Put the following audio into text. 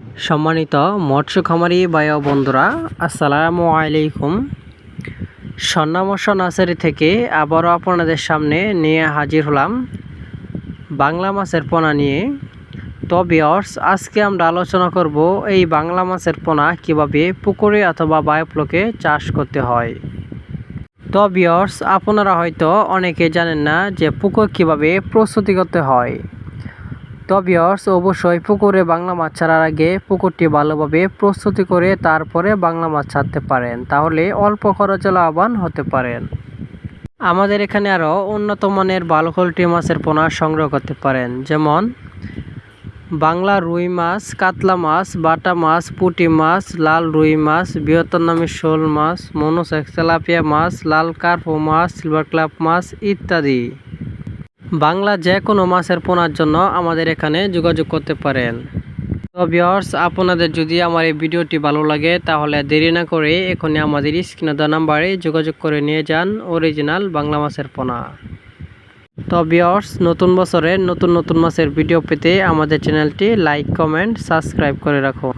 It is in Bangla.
সম্মানিত মৎস্য খামারি ভাই ও বন্ধুরা, আসসালামু আলাইকুম। স্বর্ণামৎস্য নার্সারি থেকে আবারও আপনাদের সামনে নিয়ে হাজির হলাম বাংলা মাছের পোনা নিয়ে। তো ভিউয়ার্স, আজকে আমরা আলোচনা করব এই বাংলা মাছের পোনা কিভাবে পুকুরে অথবা বায়োফ্লোকে চাষ করতে হয়। তো ভিউয়ার্স, আপনারা হয়তো অনেকে জানেন না যে পুকুর কিভাবে প্রস্তুতি করতে হয়। তো ভিউয়ার্স, অবশ্যই পুকুরে বাংলা মাছ ছাড়ার আগে পুকুরটি ভালোভাবে প্রস্তুতি করে তারপরে বাংলা মাছ ছাড়তে পারেন, তাহলে অল্প খরচে লাভবান হতে পারেন। আমাদের এখানে আরও উন্নত মানের ভালো কোয়ালিটি মাছের পোনা সংগ্রহ করতে পারেন, যেমন বাংলা রুই মাছ, কাতলা মাছ, বাটা মাছ, পুঁটি মাছ, লাল রুই মাছ, ভিয়েতনামি শোল মাছ, মনোসেক্স তেলাপিয়া মাছ, লাল কার্পো মাছ, সিলভার ক্লাব মাছ ইত্যাদি। বাংলা যে কোনো মাছের পোনার জন্য আমাদের এখানে যোগাযোগ করতে পারেন। তো ভিউয়ার্স, আপনাদের যদি আমার এই ভিডিওটি ভালো লাগে তাহলে দেরি না করে এখনই আমাদের স্ক্রিনে দেওয়া নাম্বারে যোগাযোগ করে নিয়ে যান অরিজিনাল বাংলা মাছের পোনা। তো ভিউয়ার্স, নতুন বছরে নতুন নতুন মাছের ভিডিও পেতে আমাদের চ্যানেলটি লাইক, কমেন্ট, সাবস্ক্রাইব করে রাখুন।